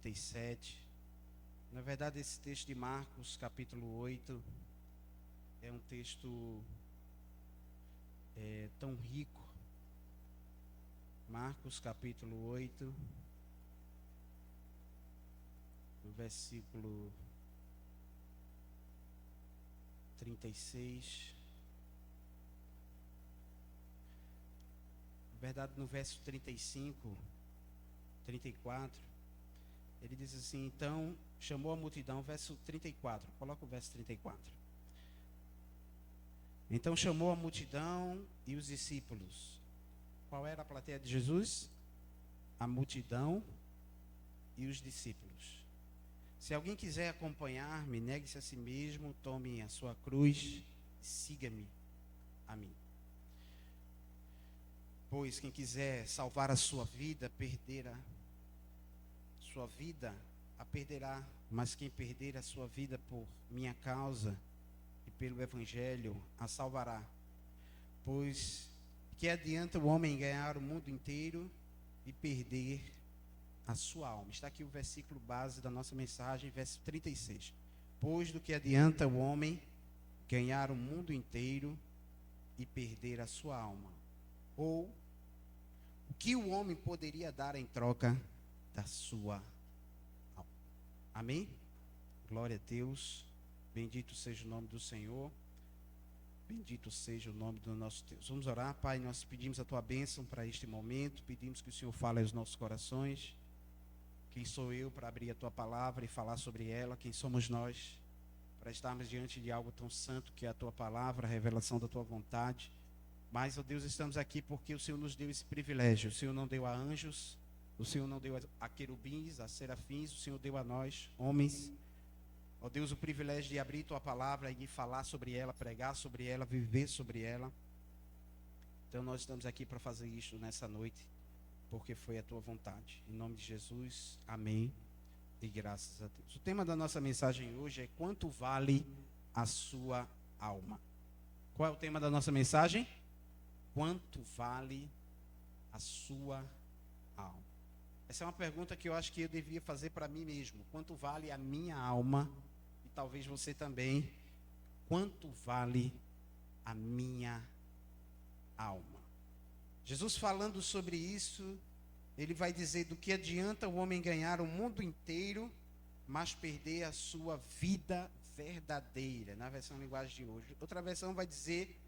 37. Na verdade, esse texto de Marcos, capítulo 8, é um texto tão rico. Marcos, capítulo 8, no versículo 36. Na verdade, no verso 35, 34, ele diz assim: então chamou a multidão, verso 34, coloca o verso 34. Então chamou a multidão e os discípulos. Qual era a plateia de Jesus? A multidão e os discípulos. Se alguém quiser acompanhar-me, negue-se a si mesmo, tome a sua cruz e siga-me a mim. Pois quem quiser salvar a sua vida, perderá sua vida, a perderá. Mas quem perder a sua vida por minha causa e pelo Evangelho, a salvará. Pois que adianta o homem ganhar o mundo inteiro e perder a sua alma? Está aqui o versículo base da nossa mensagem, verso 36. Pois do que adianta o homem ganhar o mundo inteiro e perder a sua alma? Ou o que o homem poderia dar em troca da sua alma? Amém? Glória a Deus. Bendito seja o nome do Senhor. Bendito seja o nome do nosso Deus. Vamos orar. Pai, nós pedimos a tua bênção para este momento. Pedimos que o Senhor fale aos nossos corações. Quem sou eu para abrir a tua palavra e falar sobre ela? Quem somos nós para estarmos diante de algo tão santo que é a tua palavra, a revelação da tua vontade? Mas, ó Deus, estamos aqui porque o Senhor nos deu esse privilégio. O Senhor não deu a anjos, o Senhor não deu a querubins, a serafins, o Senhor deu a nós, homens. Ó Deus, o privilégio de abrir tua palavra e de falar sobre ela, pregar sobre ela, viver sobre ela. Então nós estamos aqui para fazer isto nessa noite, porque foi a tua vontade. Em nome de Jesus, amém e graças a Deus. O tema da nossa mensagem hoje é: quanto vale a sua alma? Qual é o tema da nossa mensagem? Quanto vale a sua alma? Essa é uma pergunta que eu acho que eu devia fazer para mim mesmo. Quanto vale a minha alma? E talvez você também. Quanto vale a minha alma? Jesus, falando sobre isso, ele vai dizer: do que adianta o homem ganhar o mundo inteiro, mas perder a sua vida verdadeira? Na versão linguagem de hoje. Outra versão vai dizer: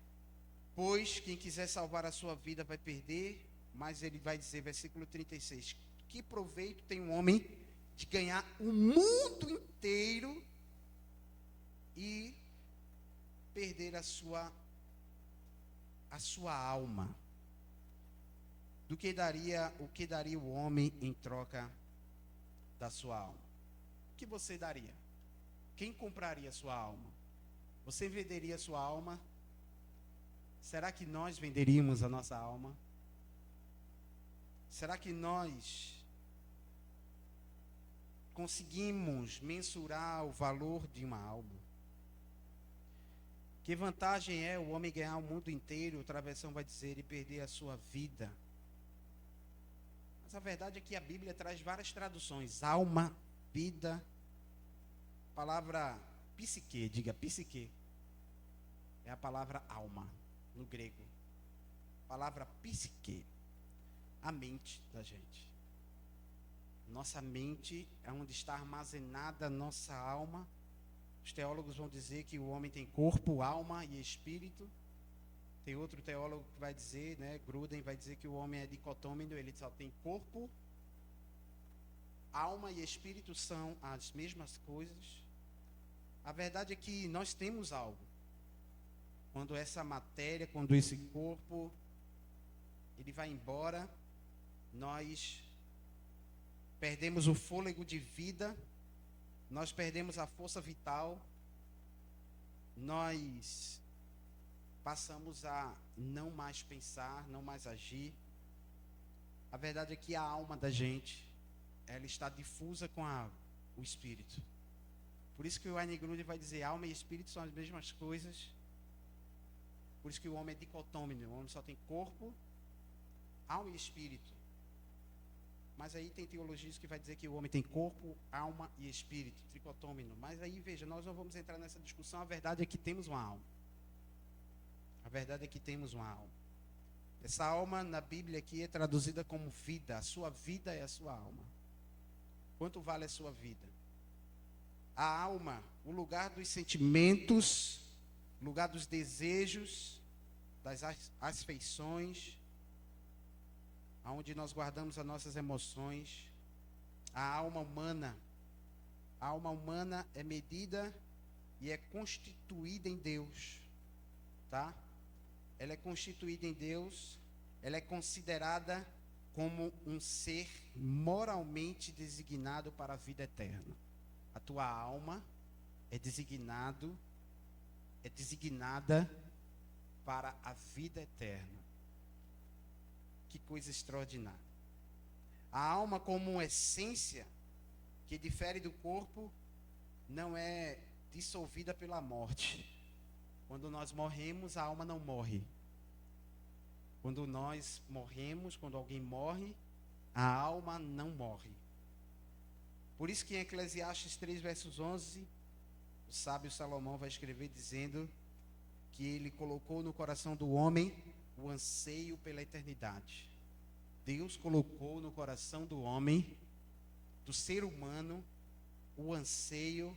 pois quem quiser salvar a sua vida vai perder. Mas ele vai dizer, versículo 36, que proveito tem um homem de ganhar o mundo inteiro e perder a sua alma? O que daria o homem em troca da sua alma? O que você daria? Quem compraria a sua alma? Você venderia a sua alma? Será que nós venderíamos a nossa alma? Será que nós conseguimos mensurar o valor de uma alma? Que vantagem é o homem ganhar o mundo inteiro, outra versão vai dizer, e perder a sua vida? Mas a verdade é que a Bíblia traz várias traduções: alma, vida, palavra psique, diga psique, é a palavra alma no grego. Palavra psique, a mente da gente. Nossa mente é onde está armazenada a nossa alma. Os teólogos vão dizer que o homem tem corpo, alma e espírito. Tem outro teólogo que vai dizer, Gruden vai dizer que o homem é dicotômico, ele só tem corpo, alma e espírito são as mesmas coisas. A verdade é que nós temos algo. Quando essa matéria, quando esse corpo, ele vai embora, nós perdemos o fôlego de vida, nós perdemos a força vital, nós passamos a não mais pensar, não mais agir. A verdade é que a alma da gente, ela está difusa com o espírito. Por isso que o Wayne Grudem vai dizer: alma e espírito são as mesmas coisas. Por isso que o homem é dicotômico, o homem só tem corpo, alma e espírito. Mas aí tem teologias que vai dizer que o homem tem corpo, alma e espírito, tricotômino. Mas aí, veja, nós não vamos entrar nessa discussão. A verdade é que temos uma alma. A verdade é que temos uma alma. Essa alma na Bíblia aqui é traduzida como vida. A sua vida é a sua alma. Quanto vale a sua vida? A alma, o lugar dos sentimentos, o lugar dos desejos, das afeições, aonde nós guardamos as nossas emoções. A alma humana é medida e é constituída em Deus, tá? Ela é constituída em Deus, ela é considerada como um ser moralmente designado para a vida eterna. A tua alma é designada para a vida eterna. Que coisa extraordinária. A alma, como uma essência que difere do corpo, não é dissolvida pela morte. Quando nós morremos, a alma não morre. Quando nós morremos, quando alguém morre, a alma não morre. Por isso que em Eclesiastes 3, versos 11, o sábio Salomão vai escrever dizendo que ele colocou no coração do homem o anseio pela eternidade. Deus colocou no coração do homem, do ser humano, o anseio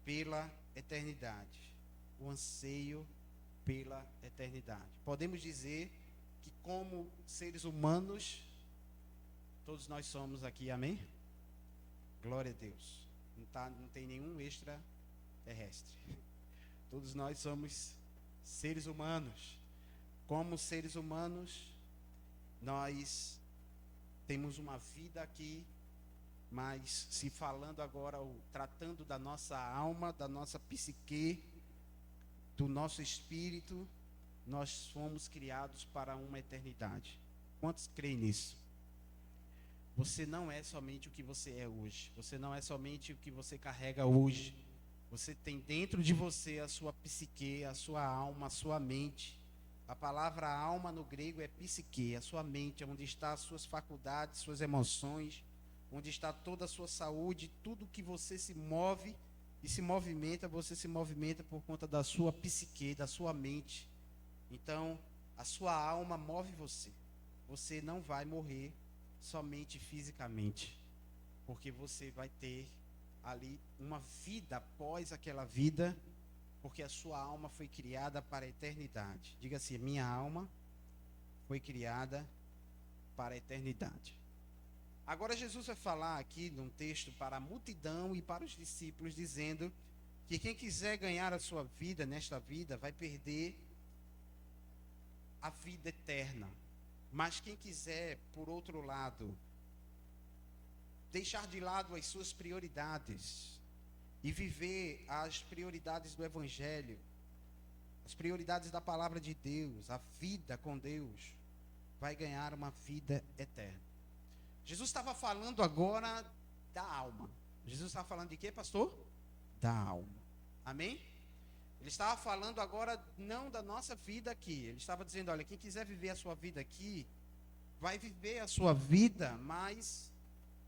pela eternidade. O anseio pela eternidade. Podemos dizer que, como seres humanos, todos nós somos aqui, amém? Glória a Deus. Não tem nenhum extraterrestre. Todos nós somos seres humanos. Como seres humanos, nós temos uma vida aqui, mas se falando agora, tratando da nossa alma, da nossa psique, do nosso espírito, nós fomos criados para uma eternidade. Quantos creem nisso? Você não é somente o que você é hoje. Você não é somente o que você carrega hoje. Você tem dentro de você a sua psique, a sua alma, a sua mente. A palavra alma no grego é psique, a sua mente, onde estão as suas faculdades, suas emoções, onde está toda a sua saúde, tudo que você se move e se movimenta, você se movimenta por conta da sua psique, da sua mente. Então, a sua alma move você. Você não vai morrer somente fisicamente, porque você vai ter ali uma vida após aquela vida, porque a sua alma foi criada para a eternidade. Diga assim: minha alma foi criada para a eternidade. Agora Jesus vai falar aqui num texto para a multidão e para os discípulos, dizendo que quem quiser ganhar a sua vida nesta vida vai perder a vida eterna. Mas quem quiser, por outro lado, deixar de lado as suas prioridades e viver as prioridades do Evangelho, as prioridades da palavra de Deus, a vida com Deus, vai ganhar uma vida eterna. Jesus estava falando agora da alma. Jesus estava falando de quê, pastor? Da alma. Amém? Ele estava falando agora não da nossa vida aqui. Ele estava dizendo: olha, quem quiser viver a sua vida aqui, vai viver a sua vida, mas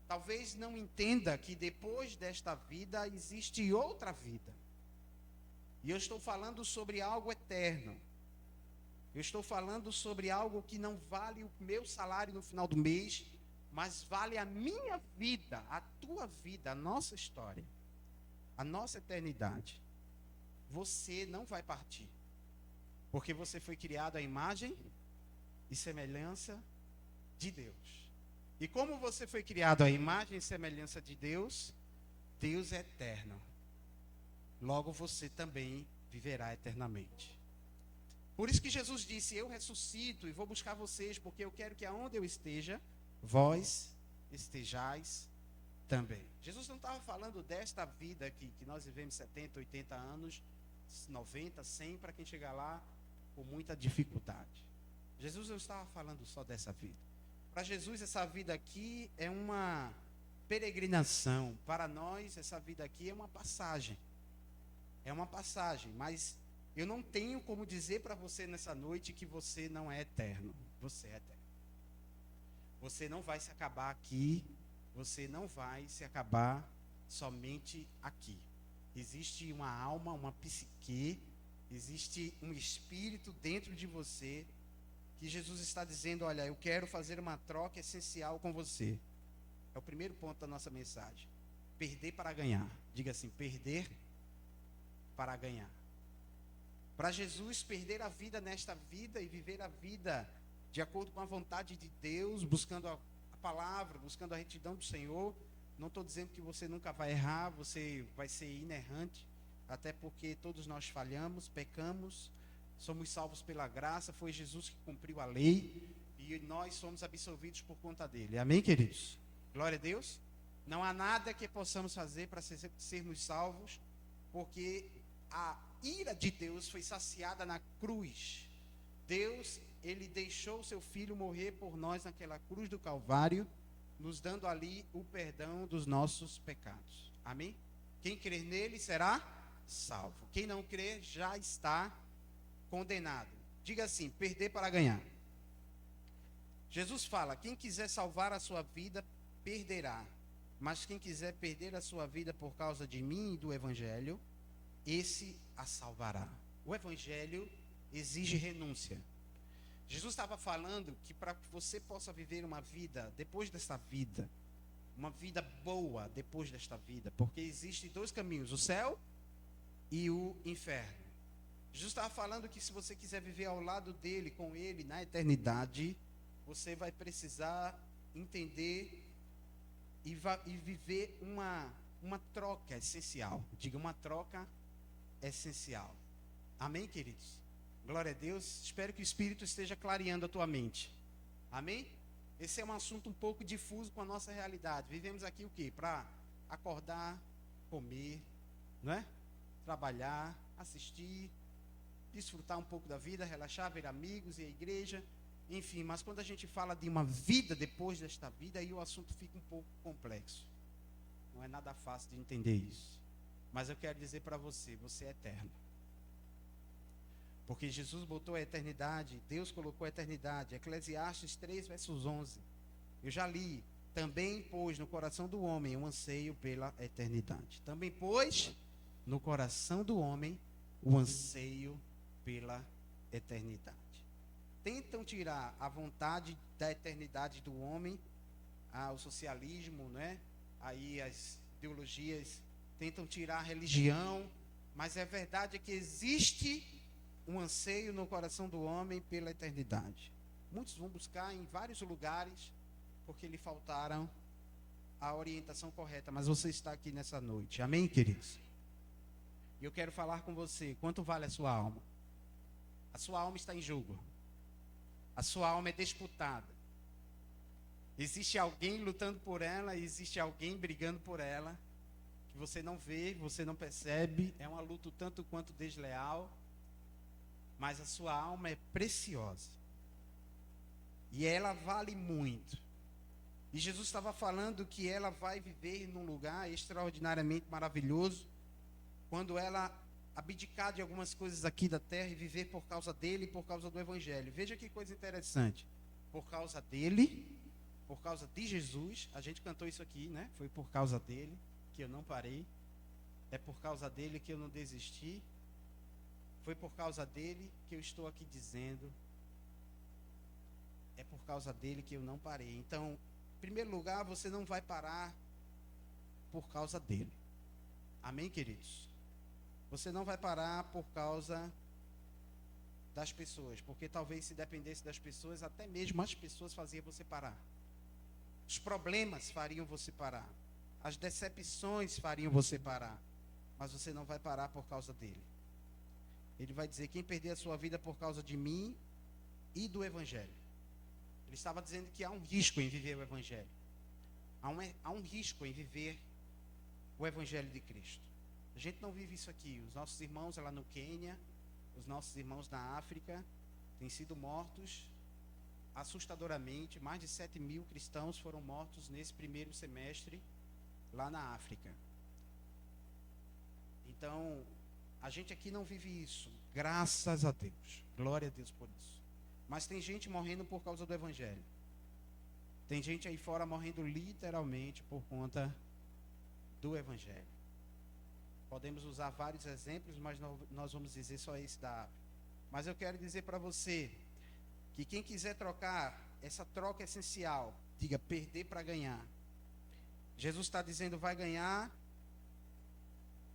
talvez não entenda que depois desta vida existe outra vida. E eu estou falando sobre algo eterno. Eu estou falando sobre algo que não vale o meu salário no final do mês, mas vale a minha vida, a tua vida, a nossa história, a nossa eternidade. Você não vai partir, porque você foi criado à imagem e semelhança de Deus. E como você foi criado à imagem e semelhança de Deus, Deus é eterno. Logo você também viverá eternamente. Por isso que Jesus disse: eu ressuscito e vou buscar vocês, porque eu quero que aonde eu esteja, vós estejais também. Jesus não estava falando desta vida aqui, que nós vivemos 70, 80 anos, 90, 100, para quem chegar lá com muita dificuldade. Jesus não estava falando só dessa vida. Para Jesus, essa vida aqui é uma peregrinação. Para nós, essa vida aqui é uma passagem. É uma passagem, mas eu não tenho como dizer para você nessa noite que você não é eterno. Você é eterno. Você não vai se acabar aqui, você não vai se acabar somente aqui. Existe uma alma, uma psique, existe um espírito dentro de você que Jesus está dizendo: olha, eu quero fazer uma troca essencial com você. É o primeiro ponto da nossa mensagem. Perder para ganhar. Diga assim: perder para ganhar. Para Jesus, perder a vida nesta vida e viver a vida de acordo com a vontade de Deus, buscando a palavra, buscando a retidão do Senhor. Não estou dizendo que você nunca vai errar, você vai ser inerrante, até porque todos nós falhamos, pecamos, somos salvos pela graça, foi Jesus que cumpriu a lei e nós somos absolvidos por conta dele. Amém, queridos? Glória a Deus. Não há nada que possamos fazer para sermos salvos, porque a ira de Deus foi saciada na cruz. Deus, ele deixou o seu filho morrer por nós naquela cruz do Calvário, nos dando ali o perdão dos nossos pecados. Amém? Quem crer nele será salvo. Quem não crer já está condenado. Diga assim: perder para ganhar. Jesus fala: quem quiser salvar a sua vida, perderá. Mas quem quiser perder a sua vida por causa de mim e do Evangelho, esse a salvará. O Evangelho exige renúncia. Jesus estava falando que para que você possa viver uma vida depois desta vida, uma vida boa depois desta vida, porque existem dois caminhos, o céu e o inferno. Jesus estava falando que se você quiser viver ao lado dele, com ele, na eternidade, você vai precisar entender e viver uma troca essencial. Diga, uma troca essencial. Amém, queridos? Glória a Deus. Espero que o Espírito esteja clareando a tua mente. Amém? Esse é um assunto um pouco difuso com a nossa realidade. Vivemos aqui o quê? Para acordar, comer, não é? Trabalhar, assistir, desfrutar um pouco da vida, relaxar, ver amigos e a igreja, enfim. Mas quando a gente fala de uma vida depois desta vida, aí o assunto fica um pouco complexo. Não é nada fácil de entender isso. Mas eu quero dizer para você, você é eterno. Porque Jesus botou a eternidade, Deus colocou a eternidade. Eclesiastes 3, versos 11. Eu já li. Também pôs no coração do homem um anseio pela eternidade. Também pôs no coração do homem o anseio pela eternidade. Tentam tirar a vontade da eternidade do homem, o socialismo, né? Aí as ideologias tentam tirar a religião, mas a verdade é que existe um anseio no coração do homem pela eternidade. Muitos vão buscar em vários lugares porque lhe faltaram a orientação correta, mas você está aqui nessa noite. Amém, queridos? E eu quero falar com você, quanto vale a sua alma? A sua alma está em jogo. A sua alma é disputada. Existe alguém lutando por ela, existe alguém brigando por ela, que você não vê, você não percebe, é uma luta tanto quanto desleal, mas a sua alma é preciosa. E ela vale muito. E Jesus estava falando que ela vai viver num lugar extraordinariamente maravilhoso, quando ela abdicar de algumas coisas aqui da terra e viver por causa dele e por causa do Evangelho. Veja que coisa interessante. Por causa dele, por causa de Jesus, a gente cantou isso aqui, né? Foi por causa dele que eu não parei. É por causa dele que eu não desisti. Foi por causa dele que eu estou aqui dizendo. É por causa dele que eu não parei. Então, em primeiro lugar, você não vai parar por causa dele. Amém, queridos? Você não vai parar por causa das pessoas, porque talvez se dependesse das pessoas, até mesmo as pessoas faziam você parar. Os problemas fariam você parar. As decepções fariam você parar. Mas você não vai parar por causa dele. Ele vai dizer: quem perder a sua vida por causa de mim e do Evangelho. Ele estava dizendo que há um risco em viver o Evangelho. Há um risco em viver o Evangelho de Cristo. A gente não vive isso aqui. Os nossos irmãos lá no Quênia, os nossos irmãos na África, têm sido mortos assustadoramente. Mais de 7.000 cristãos foram mortos nesse primeiro semestre lá na África. Então, a gente aqui não vive isso, graças a Deus. Glória a Deus por isso. Mas tem gente morrendo por causa do Evangelho. Tem gente aí fora morrendo literalmente por conta do Evangelho. Podemos usar vários exemplos, mas nós vamos dizer só esse da ave. Mas eu quero dizer para você que quem quiser trocar, essa troca essencial, diga perder para ganhar. Jesus está dizendo, vai ganhar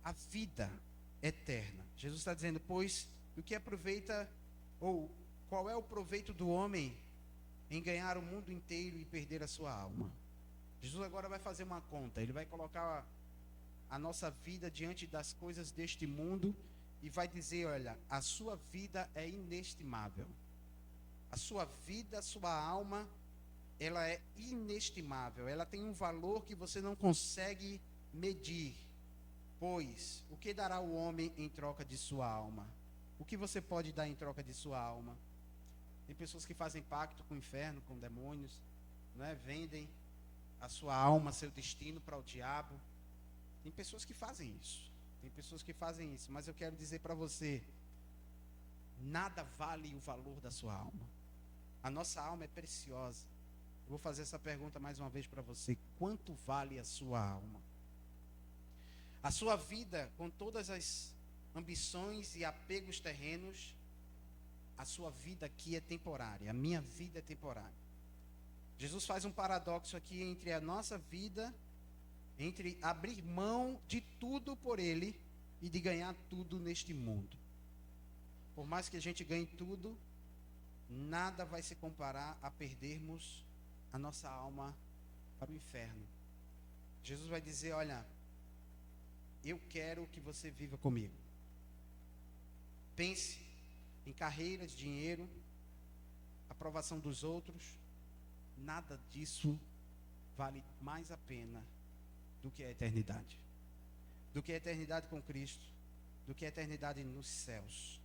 a vida eterna. Jesus está dizendo, pois, o que aproveita, ou qual é o proveito do homem em ganhar o mundo inteiro e perder a sua alma? Jesus agora vai fazer uma conta, ele vai colocar a nossa vida diante das coisas deste mundo e vai dizer, olha, a sua vida é inestimável. A sua vida, a sua alma, ela é inestimável. Ela tem um valor que você não consegue medir. Pois, o que dará o homem em troca de sua alma? O que você pode dar em troca de sua alma? Tem pessoas que fazem pacto com o inferno, com demônios, não é? Vendem a sua alma, seu destino para o diabo. Tem pessoas que fazem isso. Tem pessoas que fazem isso. Mas eu quero dizer para você, nada vale o valor da sua alma. A nossa alma é preciosa. Eu vou fazer essa pergunta mais uma vez para você. Quanto vale a sua alma? A sua vida, com todas as ambições e apegos terrenos, a sua vida aqui é temporária. A minha vida é temporária. Jesus faz um paradoxo aqui entre a nossa vida, entre abrir mão de tudo por Ele e de ganhar tudo neste mundo. Por mais que a gente ganhe tudo, nada vai se comparar a perdermos a nossa alma para o inferno. Jesus vai dizer, olha, eu quero que você viva comigo. Pense em carreira, de dinheiro, aprovação dos outros. Nada disso vale mais a pena do que a eternidade. Do que a eternidade com Cristo, do que a eternidade nos céus.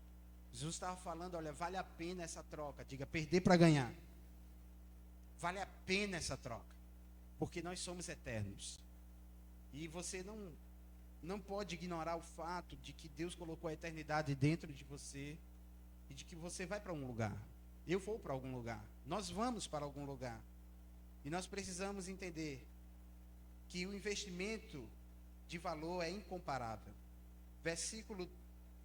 Jesus estava falando, olha, vale a pena essa troca. Diga, perder para ganhar. Vale a pena essa troca. Porque nós somos eternos. E você não pode ignorar o fato de que Deus colocou a eternidade dentro de você e de que você vai para um lugar. Eu vou para algum lugar. Nós vamos para algum lugar. E nós precisamos entender que o investimento de valor é incomparável. Versículo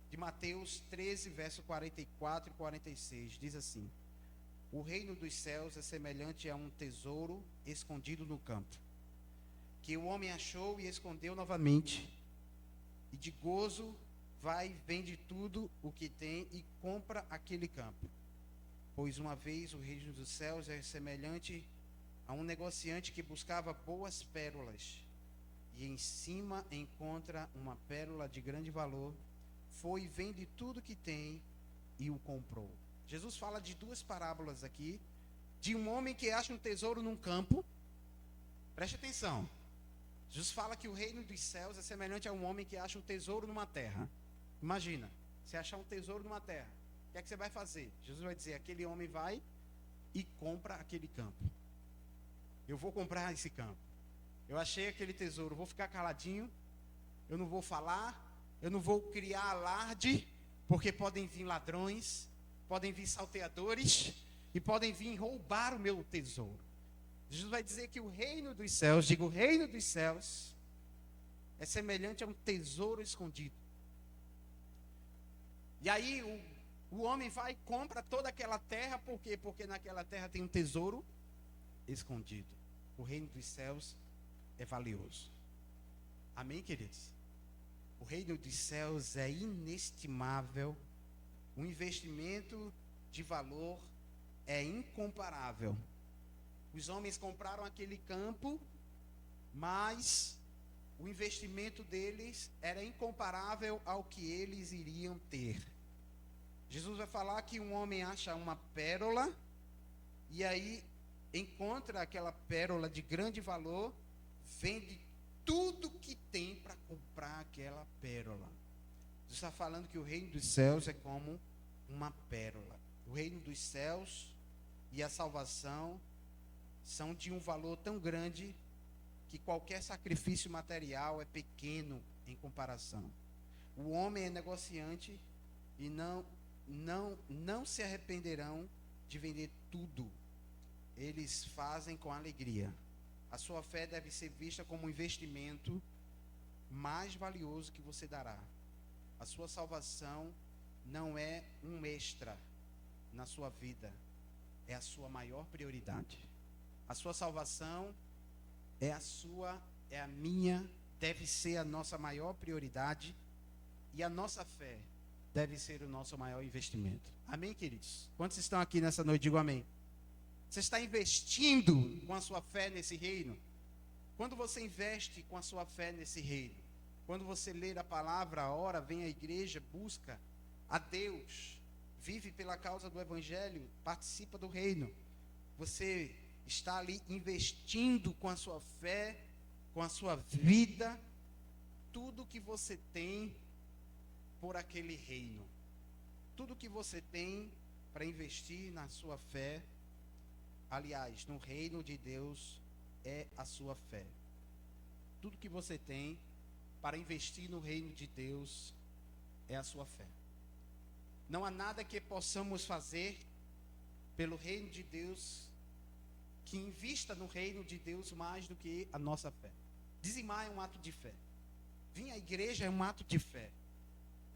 de Mateus 13, verso 44 e 46, diz assim: o reino dos céus é semelhante a um tesouro escondido no campo, que o homem achou e escondeu novamente, e de gozo vai e vende tudo o que tem e compra aquele campo. Pois uma vez o reino dos céus é semelhante a um negociante que buscava boas pérolas, e em cima encontra uma pérola de grande valor, foi e vende tudo que tem e o comprou. Jesus fala de duas parábolas aqui, de um homem que acha um tesouro num campo. Preste atenção. Jesus fala que o reino dos céus é semelhante a um homem que acha um tesouro numa terra. Imagina, você achar um tesouro numa terra. O que é que você vai fazer? Jesus vai dizer, aquele homem vai e compra aquele campo. Eu vou comprar esse campo. Eu achei aquele tesouro, vou ficar caladinho, eu não vou falar, eu não vou criar alarde, porque podem vir ladrões, podem vir salteadores e podem vir roubar o meu tesouro. Jesus vai dizer que o reino dos céus, digo, o reino dos céus é semelhante a um tesouro escondido. E aí o homem vai e compra toda aquela terra, por quê? Porque naquela terra tem um tesouro escondido. O reino dos céus é valioso. Amém, queridos? O reino dos céus é inestimável. O investimento de valor é incomparável. Os homens compraram aquele campo, mas o investimento deles era incomparável ao que eles iriam ter. Jesus vai falar que um homem acha uma pérola, e aí encontra aquela pérola de grande valor, vende tudo que tem para comprar aquela pérola. Jesus está falando que o reino dos céus é como uma pérola. O reino dos céus e a salvação são de um valor tão grande que qualquer sacrifício material é pequeno em comparação. O homem é negociante e não se arrependerão de vender tudo eles fazem com alegria. A sua fé deve ser vista como um investimento mais valioso que você dará. A sua salvação não é um extra na sua vida, é a sua maior prioridade. A sua salvação é a minha, deve ser a nossa maior prioridade, e a nossa fé deve ser o nosso maior investimento. Amém, queridos? Quantos estão aqui nessa noite? Digo amém. Você está investindo com a sua fé nesse reino? Quando você investe com a sua fé nesse reino, quando você lê a palavra, ora, vem à igreja, busca a Deus, vive pela causa do evangelho, participa do reino, você está ali investindo com a sua fé, com a sua vida, tudo que você tem por aquele reino. Tudo que você tem para investir na sua fé, aliás, no reino de Deus, é a sua fé. Tudo que você tem para investir no reino de Deus é a sua fé. Não há nada que possamos fazer pelo reino de Deus que invista no reino de Deus mais do que a nossa fé. Dizimar é um ato de fé. Vir à igreja é um ato de fé.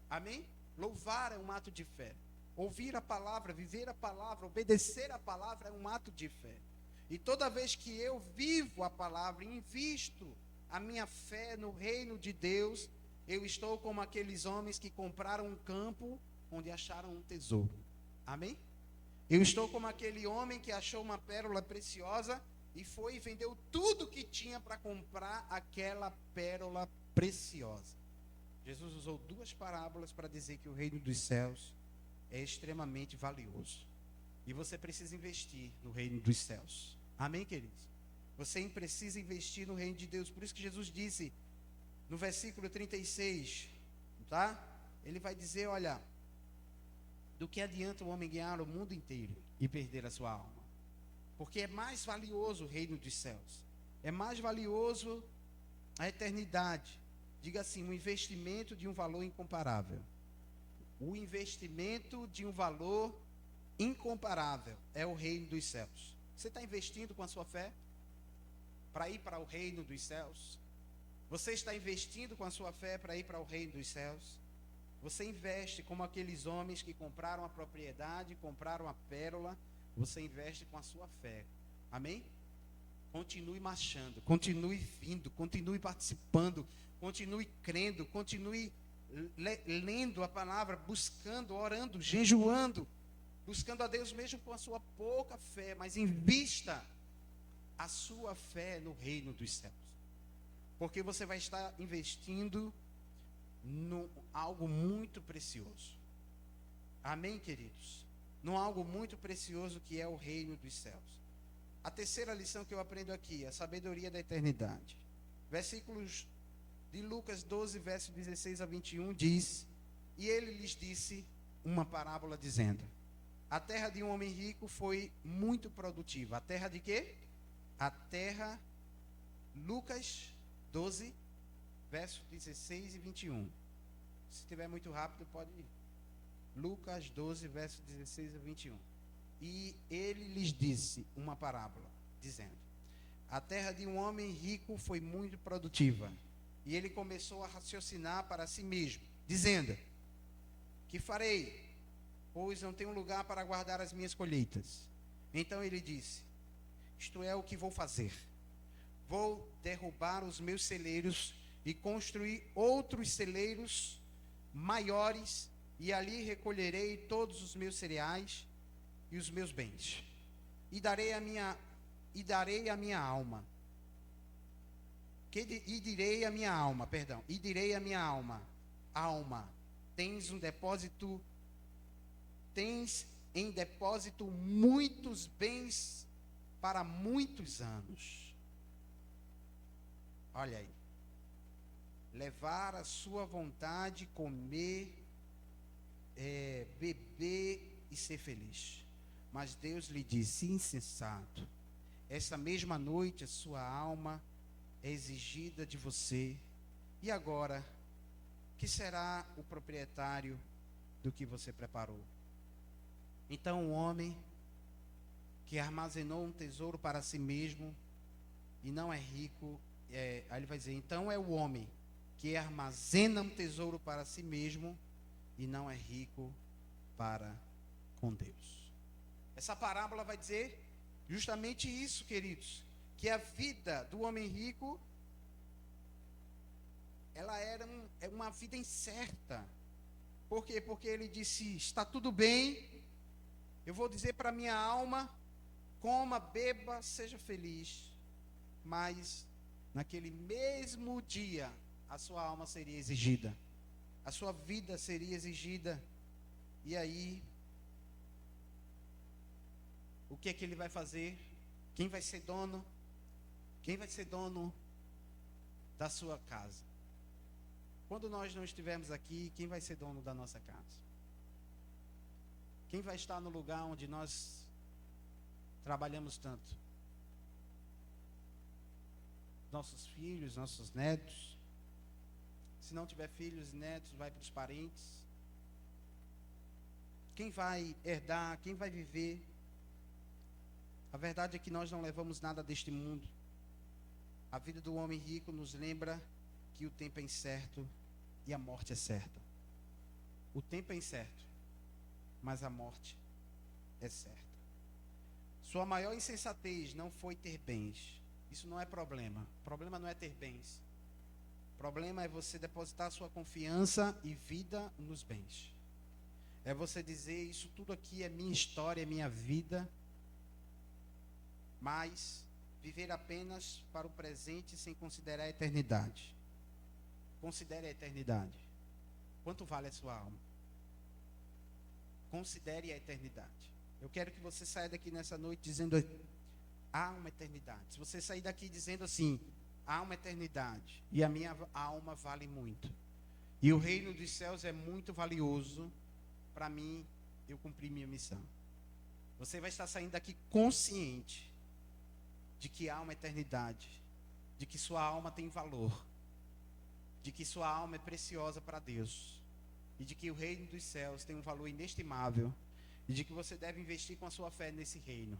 Amém? Louvar é um ato de fé. Ouvir a palavra, viver a palavra, obedecer a palavra é um ato de fé. E toda vez que eu vivo a palavra, invisto a minha fé no reino de Deus, eu estou como aqueles homens que compraram um campo onde acharam um tesouro. Amém? Eu estou como aquele homem que achou uma pérola preciosa e foi e vendeu tudo que tinha para comprar aquela pérola preciosa. Jesus usou duas parábolas para dizer que o reino dos céus é extremamente valioso. E você precisa investir no reino dos céus. Amém, queridos? Você precisa investir no reino de Deus. Por isso que Jesus disse no versículo 36, tá? Ele vai dizer, olha, do que adianta o homem ganhar o mundo inteiro e perder a sua alma? Porque é mais valioso o reino dos céus. É mais valioso a eternidade. Diga assim, um investimento de um valor incomparável. O investimento de um valor incomparável é o reino dos céus. Você está investindo com a sua fé para ir para o reino dos céus? Você está investindo com a sua fé para ir para o reino dos céus? Você investe como aqueles homens que compraram a propriedade, compraram a pérola. Você investe com a sua fé. Amém? Continue marchando, continue vindo, continue participando, continue crendo, continue lendo a palavra, buscando, orando, jejuando, buscando a Deus mesmo com a sua pouca fé, mas invista a sua fé no reino dos céus, porque você vai estar investindo no algo muito precioso. Amém, queridos? Num algo muito precioso que é o reino dos céus. A terceira lição que eu aprendo aqui, a sabedoria da eternidade. Versículos de Lucas 12, verso 16 a 21 diz: e ele lhes disse uma parábola dizendo: a terra de um homem rico foi muito produtiva. A terra de quê? A terra, Lucas 12, verso 16 e 21. Se estiver muito rápido, pode ir. Lucas 12, verso 16 a 21. E ele lhes disse uma parábola, dizendo: a terra de um homem rico foi muito produtiva. E ele começou a raciocinar para si mesmo, dizendo: que farei? Pois não tenho lugar para guardar as minhas colheitas. Então ele disse: isto é o que vou fazer. Vou derrubar os meus celeiros e construir outros celeiros maiores, e ali recolherei todos os meus cereais e os meus bens. E darei a minha alma. E direi à minha alma: alma, tens em depósito muitos bens para muitos anos. Olha aí. Levar a sua vontade, comer, beber e ser feliz. Mas Deus lhe disse: insensato, esta mesma noite a sua alma é exigida de você. E agora, que será o proprietário do que você preparou? Então o homem que armazenou um tesouro para si mesmo e não é rico. Aí ele vai dizer, então é o homem que armazena um tesouro para si mesmo e não é rico para com Deus. Essa parábola vai dizer justamente isso, queridos, que a vida do homem rico, ela era uma vida incerta. Por quê? Porque ele disse, está tudo bem, eu vou dizer para minha alma, coma, beba, seja feliz. Mas naquele mesmo dia, a sua alma seria exigida, a sua vida seria exigida. E aí, o que é que ele vai fazer? Quem vai ser dono? Quem vai ser dono da sua casa? Quando nós não estivermos aqui, quem vai ser dono da nossa casa? Quem vai estar no lugar onde nós trabalhamos tanto? Nossos filhos, nossos netos. Se não tiver filhos e netos, vai para os parentes. Quem vai herdar? Quem vai viver? A verdade é que nós não levamos nada deste mundo. A vida do homem rico nos lembra que o tempo é incerto e a morte é certa. O tempo é incerto, mas a morte é certa. Sua maior insensatez não foi ter bens. Isso não é problema. O problema não é ter bens. O problema é você depositar sua confiança e vida nos bens. É você dizer, isso tudo aqui é minha história, é minha vida, mas viver apenas para o presente sem considerar a eternidade. Considere a eternidade. Quanto vale a sua alma? Considere a eternidade. Eu quero que você saia daqui nessa noite dizendo, há uma eternidade. Se você sair daqui dizendo assim, há uma eternidade, e a minha alma vale muito, e o reino dos céus é muito valioso, para mim, eu cumpri minha missão. Você vai estar saindo daqui consciente de que há uma eternidade, de que sua alma tem valor, de que sua alma é preciosa para Deus, e de que o reino dos céus tem um valor inestimável, e de que você deve investir com a sua fé nesse reino.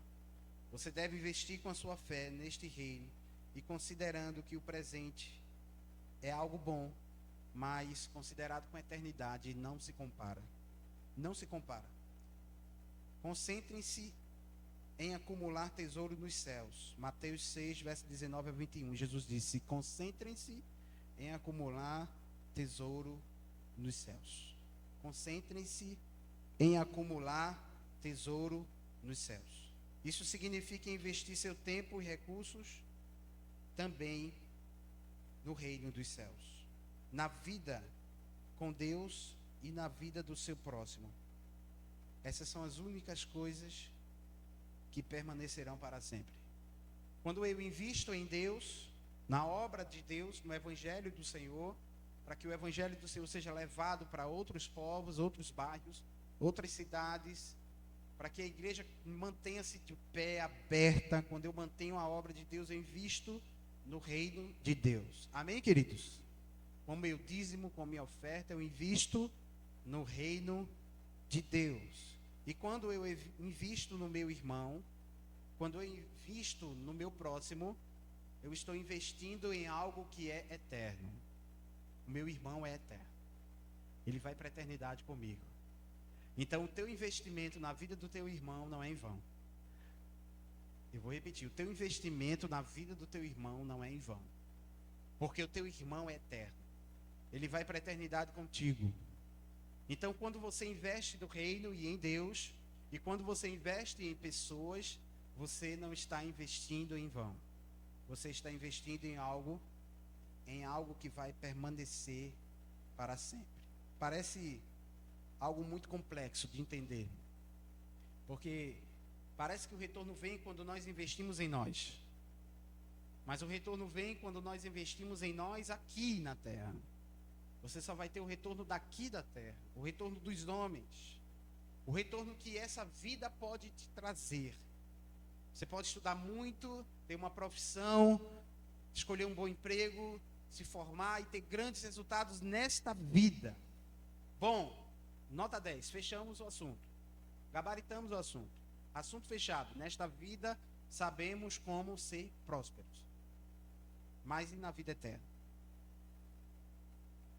Você deve investir com a sua fé neste reino, e considerando que o presente é algo bom, mas considerado com a eternidade, não se compara. Não se compara. Concentrem-se em acumular tesouro nos céus. Mateus 6, verso 19 a 21. Jesus disse, concentrem-se em acumular tesouro nos céus. Concentrem-se em acumular tesouro nos céus. Isso significa investir seu tempo e recursos também no reino dos céus, na vida com Deus e na vida do seu próximo. Essas são as únicas coisas que permanecerão para sempre. Quando eu invisto em Deus, na obra de Deus, no Evangelho do Senhor, para que o Evangelho do Senhor seja levado para outros povos, outros bairros, outras cidades, para que a igreja mantenha-se de pé, aberta. Quando eu mantenho a obra de Deus, eu invisto no reino de Deus. Amém, queridos? Com meu dízimo, com minha oferta, eu invisto no reino de Deus. E quando eu invisto no meu irmão, quando eu invisto no meu próximo, eu estou investindo em algo que é eterno. O meu irmão é eterno. Ele vai para a eternidade comigo. Então, o teu investimento na vida do teu irmão não é em vão. Eu vou repetir, o teu investimento na vida do teu irmão não é em vão. Porque o teu irmão é eterno. Ele vai para a eternidade contigo. Então, quando você investe no reino e em Deus, e quando você investe em pessoas, você não está investindo em vão. Você está investindo em algo que vai permanecer para sempre. Parece algo muito complexo de entender. Porque parece que o retorno vem quando nós investimos em nós. Mas o retorno vem quando nós investimos em nós aqui na terra. Você só vai ter o retorno daqui da terra, o retorno dos homens, o retorno que essa vida pode te trazer. Você pode estudar muito, ter uma profissão, escolher um bom emprego, se formar e ter grandes resultados nesta vida. Bom, nota 10, fechamos o assunto, gabaritamos o assunto. Assunto fechado. Nesta vida sabemos como ser prósperos. Mas e na vida eterna?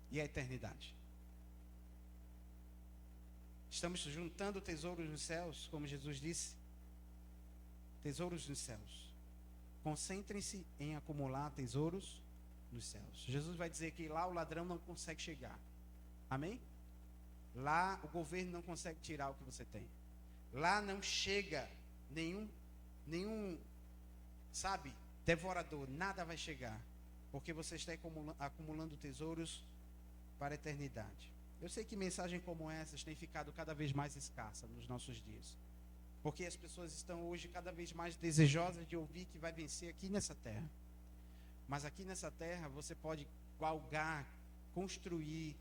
E a eternidade? Estamos juntando tesouros nos céus, como Jesus disse. Tesouros nos céus. Concentrem-se em acumular tesouros nos céus. Jesus vai dizer que lá o ladrão não consegue chegar. Amém? Lá o governo não consegue tirar o que você tem. Lá não chega nenhum, sabe, devorador. Nada vai chegar. Porque você está acumulando tesouros para a eternidade. Eu sei que mensagens como essas têm ficado cada vez mais escassas nos nossos dias. Porque as pessoas estão hoje cada vez mais desejosas de ouvir que vai vencer aqui nessa terra. Mas aqui nessa terra você pode galgar, construir,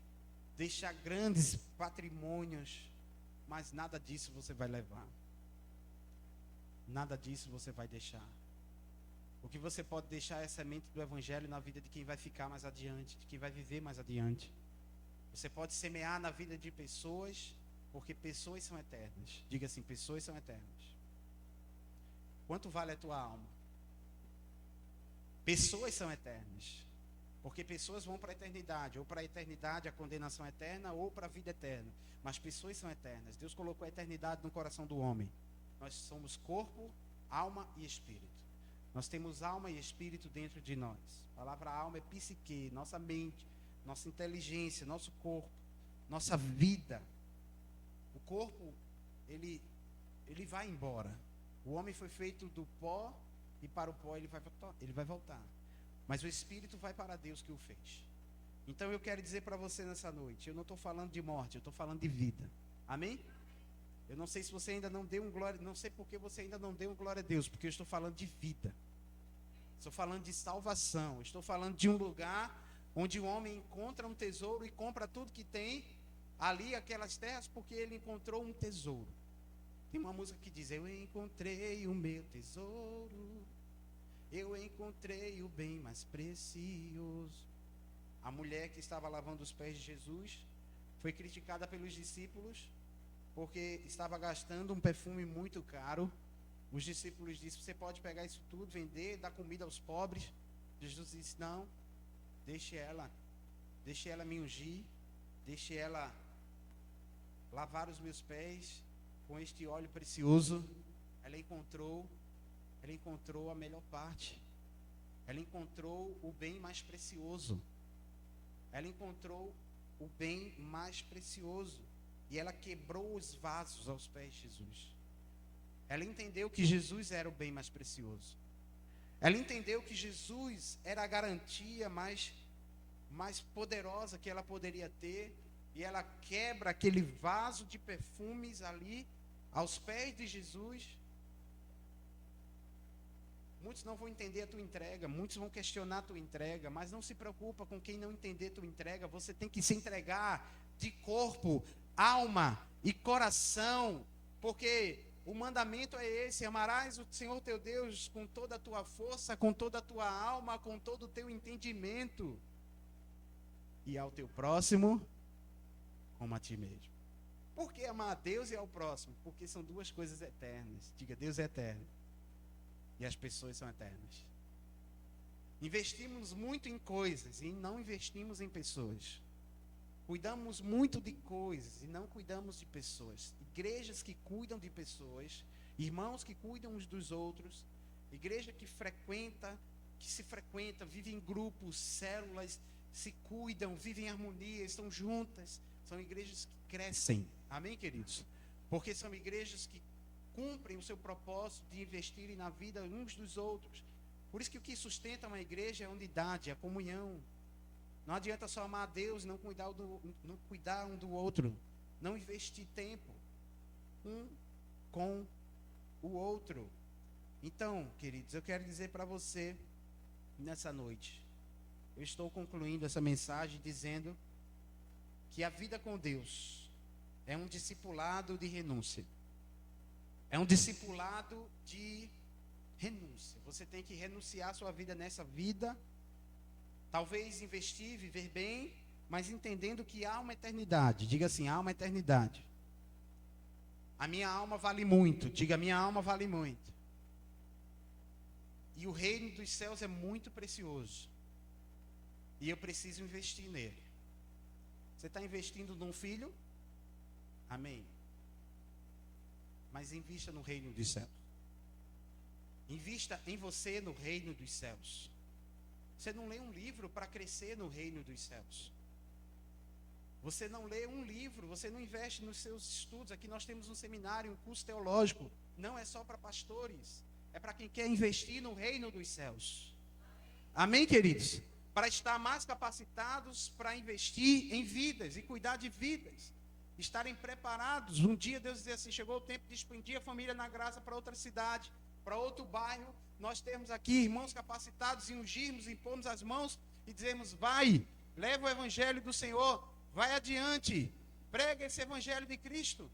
deixar grandes patrimônios, mas nada disso você vai levar. Nada disso você vai deixar. O que você pode deixar é a semente do evangelho na vida de quem vai ficar mais adiante, de quem vai viver mais adiante. Você pode semear na vida de pessoas, porque pessoas são eternas. Diga assim, pessoas são eternas. Quanto vale a tua alma? Pessoas são eternas. Porque pessoas vão para a eternidade, ou para a eternidade a condenação eterna, ou para a vida eterna. Mas pessoas são eternas. Deus colocou a eternidade no coração do homem. Nós somos corpo, alma e espírito. Nós temos alma e espírito dentro de nós. A palavra alma é psique, nossa mente, nossa inteligência, nosso corpo, nossa vida. O corpo, ele vai embora. O homem foi feito do pó e para o pó ele vai voltar. Mas o espírito vai para Deus que o fez. Então eu quero dizer para você nessa noite, eu não estou falando de morte, eu estou falando de vida. Amém? Eu não sei se você ainda não deu um glória, não sei porque você ainda não deu um glória a Deus, porque eu estou falando de vida. Estou falando de salvação, estou falando de um lugar onde o homem encontra um tesouro e compra tudo que tem ali, aquelas terras, porque ele encontrou um tesouro. Tem uma música que diz: eu encontrei o meu tesouro, eu encontrei o bem mais precioso. A mulher que estava lavando os pés de Jesus foi criticada pelos discípulos porque estava gastando um perfume muito caro. Os discípulos disseram: você pode pegar isso tudo, vender, dar comida aos pobres. Jesus disse: não, deixe ela me ungir, deixe ela lavar os meus pés com este óleo precioso. Ela encontrou a melhor parte. Ela encontrou o bem mais precioso. Ela encontrou o bem mais precioso. E ela quebrou os vasos aos pés de Jesus. Ela entendeu que Jesus era o bem mais precioso. Ela entendeu que Jesus era a garantia mais poderosa que ela poderia ter. E ela quebra aquele vaso de perfumes ali aos pés de Jesus. Muitos não vão entender a tua entrega, muitos vão questionar a tua entrega, mas não se preocupa com quem não entender a tua entrega. Você tem que se entregar de corpo, alma e coração, porque o mandamento é esse: amarás o Senhor teu Deus com toda a tua força, com toda a tua alma, com todo o teu entendimento, e ao teu próximo como a ti mesmo. Por que amar a Deus e ao próximo? Porque são duas coisas eternas. Diga: Deus é eterno e as pessoas são eternas. Investimos muito em coisas e não investimos em pessoas. Cuidamos muito de coisas e não cuidamos de pessoas. Igrejas que cuidam de pessoas, irmãos que cuidam uns dos outros, igreja que se frequenta, vive em grupos, células, se cuidam, vivem em harmonia, estão juntas. São igrejas que crescem. Amém, queridos? Porque são igrejas que cumprem o seu propósito de investirem na vida uns dos outros. Por isso que o que sustenta uma igreja é a unidade, a comunhão. Não adianta só amar a Deus e não cuidar um do outro. Não investir tempo um com o outro. Então, queridos, eu quero dizer para você nessa noite, eu estou concluindo essa mensagem dizendo que a vida com Deus é um discipulado de renúncia. É um discipulado de renúncia. Você tem que renunciar a sua vida nessa vida. Talvez investir, viver bem, mas entendendo que há uma eternidade. Diga assim: há uma eternidade. A minha alma vale muito. Diga, minha alma vale muito. E o reino dos céus é muito precioso. E eu preciso investir nele. Você está investindo num filho? Amém. Mas invista no reino dos céus. Invista em você no reino dos céus. Você não lê um livro para crescer no reino dos céus. Você não lê um livro, você não investe nos seus estudos. Aqui nós temos um seminário, um curso teológico. Não é só para pastores. É para quem quer investir no reino dos céus. Amém, queridos? Para estar mais capacitados para investir em vidas e cuidar de vidas. Estarem preparados. Um dia Deus dizia assim, chegou o tempo de expandir a família na graça para outra cidade, para outro bairro. Nós temos aqui irmãos capacitados e ungirmos, impormos as mãos e dizemos, vai, leva o evangelho do Senhor, vai adiante, prega esse evangelho de Cristo.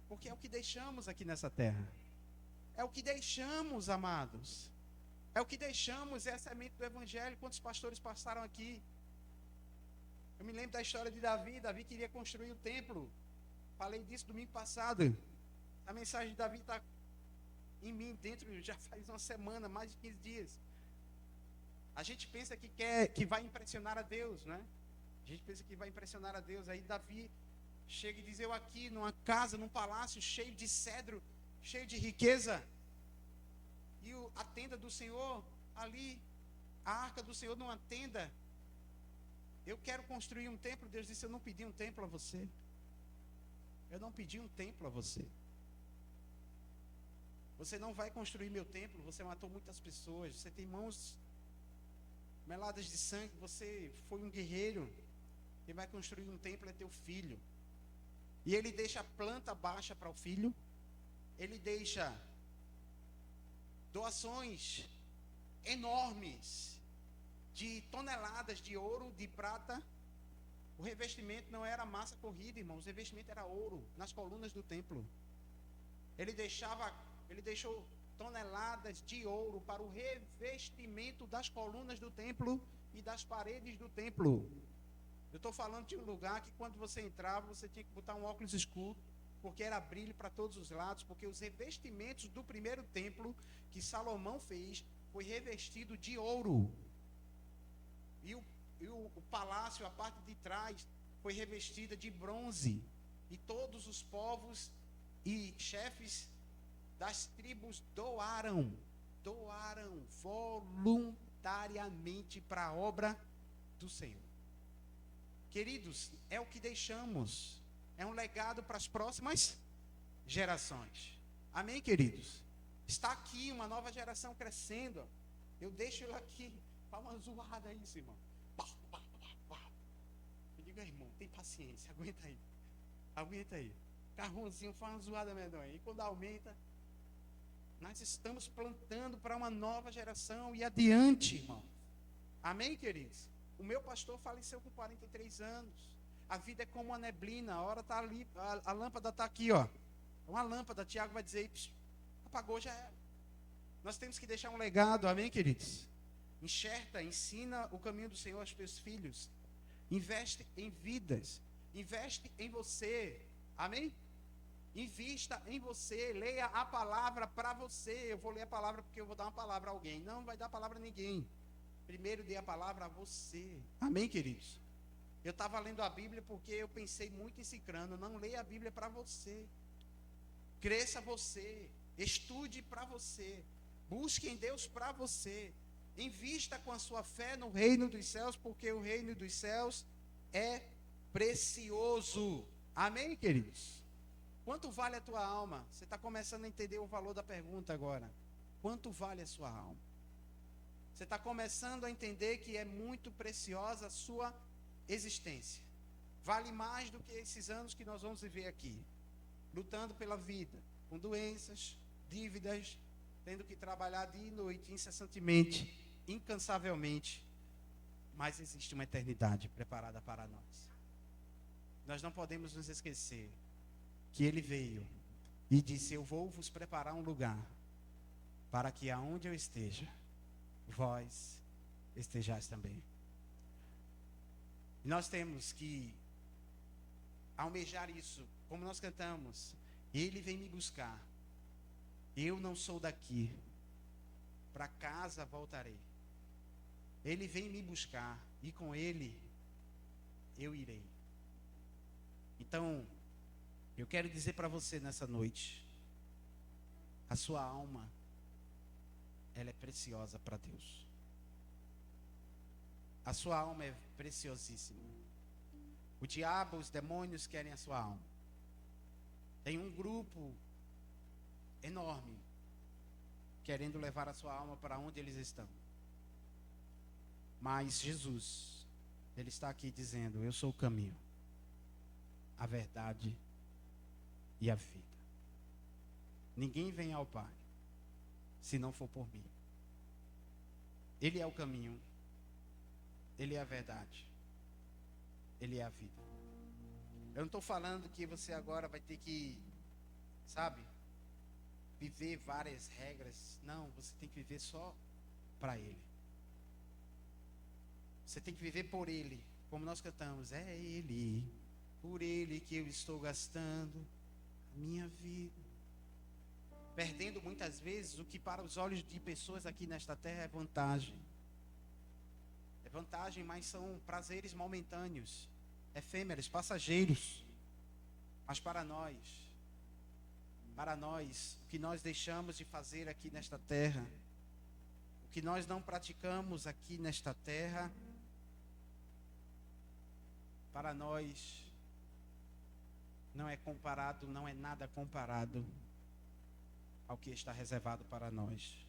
Porque é o que deixamos aqui nessa terra. É o que deixamos, amados. É o que deixamos, é a semente do evangelho. Quantos pastores passaram aqui? Eu me lembro da história de Davi. Davi queria construir o templo. Falei disso domingo passado. A mensagem de Davi está em mim dentro, já faz uma semana, mais de 15 dias. A gente pensa que vai impressionar a Deus, né? A gente pensa que vai impressionar a Deus. Aí Davi chega e diz, eu aqui numa casa, num palácio cheio de cedro, cheio de riqueza, e a tenda do Senhor ali, a arca do Senhor numa tenda. Eu quero construir um templo. Deus disse, eu não pedi um templo a você. Eu não pedi um templo a você. Você não vai construir meu templo. Você matou muitas pessoas, você tem mãos meladas de sangue, você foi um guerreiro. Quem vai construir um templo é teu filho. E ele deixa a planta baixa para o filho. Ele deixa doações enormes de toneladas de ouro, de prata. O revestimento não era massa corrida, irmãos. O revestimento era ouro nas colunas do templo. Ele deixou toneladas de ouro para o revestimento das colunas do templo e das paredes do templo. Eu estou falando de um lugar que quando você entrava, você tinha que botar um óculos escuro, porque era brilho para todos os lados, porque os revestimentos do primeiro templo que Salomão fez foi revestido de ouro. E o palácio, a parte de trás, foi revestida de bronze. E todos os povos e chefes das tribos doaram voluntariamente para a obra do Senhor. Queridos, é o que deixamos. É um legado para as próximas gerações. Amém, queridos? Está aqui uma nova geração crescendo. Eu deixo ele aqui. Faz uma zoada isso, irmão. Eu digo, irmão, tem paciência, aguenta aí. Aguenta aí. Carrãozinho faz uma zoada medonha. E quando aumenta, nós estamos plantando para uma nova geração e adiante, irmão. Amém, queridos? O meu pastor faleceu com 43 anos. A vida é como uma neblina. A hora está ali, a lâmpada está aqui, ó. Uma lâmpada, Tiago vai dizer, apagou, já era. Nós temos que deixar um legado, amém, queridos? Enxerta, ensina o caminho do Senhor aos teus filhos. Investe em vidas. Investe em você. Amém? Invista em você. Leia a palavra para você. Eu vou ler a palavra porque eu vou dar uma palavra a alguém. Não vai dar a palavra a ninguém. Primeiro dê a palavra a você. Amém, queridos? Eu estava lendo a Bíblia porque eu pensei muito em Cicrano. Não leia a Bíblia para você. Cresça você. Estude para você. Busque em Deus para você. Invista com a sua fé no reino dos céus, porque o reino dos céus é precioso. Amém, queridos? Quanto vale a tua alma? Você está começando a entender o valor da pergunta agora. Quanto vale a sua alma? Você está começando a entender que é muito preciosa a sua existência. Vale mais do que esses anos que nós vamos viver aqui. Lutando pela vida, com doenças, dívidas, tendo que trabalhar dia e noite, incessantemente, incansavelmente. Mas existe uma eternidade preparada para nós. Nós não podemos nos esquecer que Ele veio e disse, eu vou vos preparar um lugar, para que aonde eu esteja, vós estejais também. E nós temos que almejar isso, como nós cantamos, Ele vem me buscar. Eu não sou daqui. Para casa voltarei. Ele vem me buscar e com ele eu irei. Então, eu quero dizer para você nessa noite, a sua alma, ela é preciosa para Deus. A sua alma é preciosíssima. O diabo, os demônios querem a sua alma. Tem um grupo enorme querendo levar a sua alma para onde eles estão. Mas Jesus, Ele está aqui dizendo: eu sou o caminho, a verdade e a vida. Ninguém vem ao Pai se não for por mim. Ele é o caminho, Ele é a verdade, Ele é a vida. Eu não estou falando que você agora vai ter que, sabe, viver várias regras. Não, você tem que viver só para Ele. Você tem que viver por Ele, como nós cantamos: é Ele, por Ele que eu estou gastando a minha vida. Perdendo muitas vezes o que para os olhos de pessoas aqui nesta terra é vantagem. É vantagem, mas são prazeres momentâneos, efêmeros, passageiros. Mas para nós, o que nós deixamos de fazer aqui nesta terra, o que nós não praticamos aqui nesta terra, para nós não é comparado, não é nada comparado ao que está reservado para nós,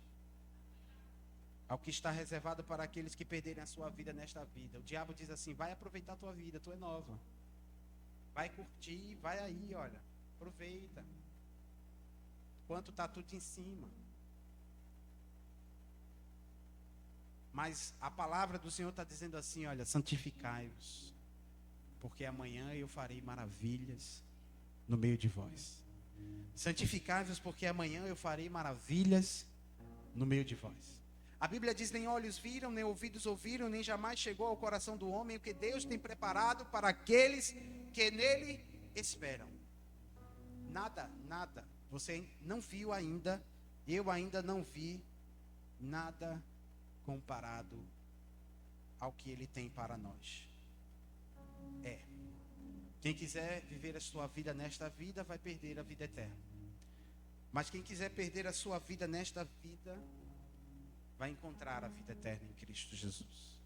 ao que está reservado para aqueles que perderem a sua vida nesta vida. O diabo diz assim: vai aproveitar a tua vida, tu é nova, vai curtir, vai aí, olha, aproveita, enquanto está tudo em cima. Mas a palavra do Senhor está dizendo assim: olha, santificai-vos, porque amanhã eu farei maravilhas no meio de vós. Santificai-vos, porque amanhã eu farei maravilhas no meio de vós. A Bíblia diz: nem olhos viram, nem ouvidos ouviram, nem jamais chegou ao coração do homem o que Deus tem preparado para aqueles que nele esperam. Nada, nada. Você não viu ainda, eu ainda não vi nada comparado ao que Ele tem para nós. Quem quiser viver a sua vida nesta vida, vai perder a vida eterna. Mas quem quiser perder a sua vida nesta vida, vai encontrar a vida eterna em Cristo Jesus.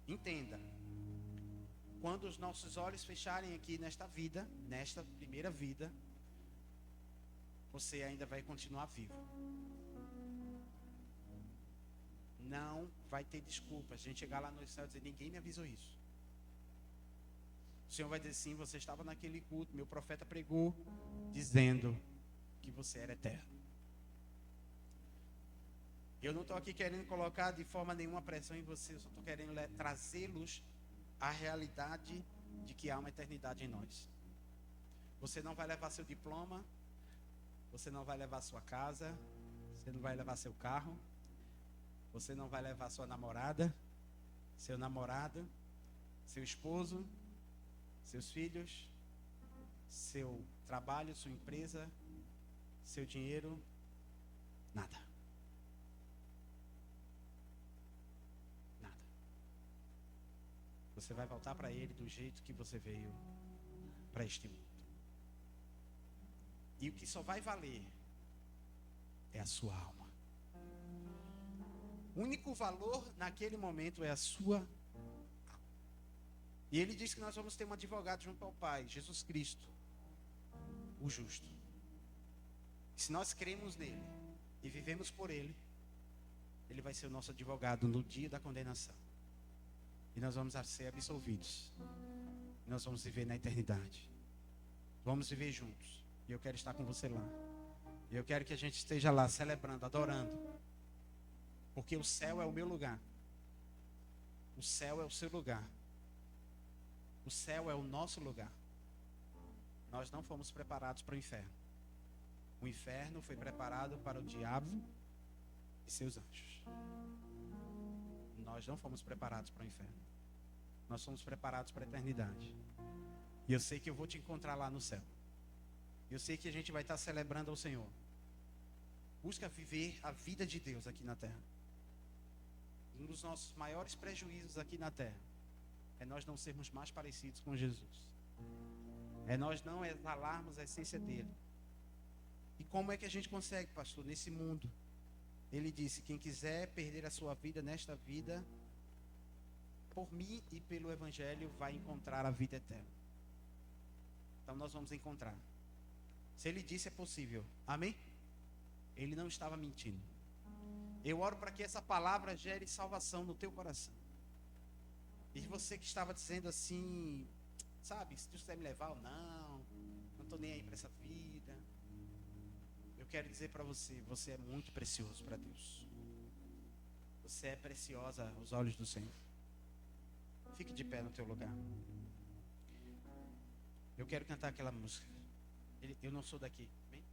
Entenda, quando os nossos olhos fecharem aqui nesta vida, nesta primeira vida, você ainda vai continuar vivo. Não vai ter desculpa a gente chegar lá no céu e dizer: ninguém me avisou isso. O Senhor vai dizer: sim, você estava naquele culto, meu profeta pregou dizendo que você era eterno. Eu não estou aqui querendo colocar de forma nenhuma pressão em você, eu só estou querendo trazê-los à realidade de que há uma eternidade em nós. Você não vai levar seu diploma, você não vai levar sua casa, você não vai levar seu carro, você não vai levar sua namorada, seu namorado, seu esposo, seus filhos, seu trabalho, sua empresa, seu dinheiro, nada. Nada. Você vai voltar para Ele do jeito que você veio para este mundo. E o que só vai valer é a sua alma. O único valor naquele momento é a sua alma. E Ele diz que nós vamos ter um advogado junto ao Pai, Jesus Cristo, o justo. E se nós cremos nele e vivemos por Ele, Ele vai ser o nosso advogado no dia da condenação. E nós vamos ser absolvidos. E nós vamos viver na eternidade. Vamos viver juntos. E eu quero estar com você lá. E eu quero que a gente esteja lá celebrando, adorando. Porque o céu é o meu lugar. O céu é o seu lugar. O céu é o nosso lugar. Nós não fomos preparados para o inferno. O inferno foi preparado para o diabo e seus anjos. Nós não fomos preparados para o inferno. Nós fomos preparados para a eternidade. E eu sei que eu vou te encontrar lá no céu. Eu sei que a gente vai estar celebrando ao Senhor. Busca viver a vida de Deus aqui na terra. Um dos nossos maiores prejuízos aqui na terra é nós não sermos mais parecidos com Jesus. É nós não exalarmos a essência dele. E como é que a gente consegue, pastor? Nesse mundo. Ele disse: quem quiser perder a sua vida nesta vida, por mim e pelo Evangelho, vai encontrar a vida eterna. Então nós vamos encontrar. Se ele disse, é possível. Amém? Ele não estava mentindo. Eu oro para que essa palavra gere salvação no teu coração. E você que estava dizendo assim, sabe, se Deus quiser me levar ou não estou nem aí para essa vida. Eu quero dizer para você, você é muito precioso para Deus. Você é preciosa aos olhos do Senhor. Fique de pé no teu lugar. Eu quero cantar aquela música. Eu não sou daqui. Bem?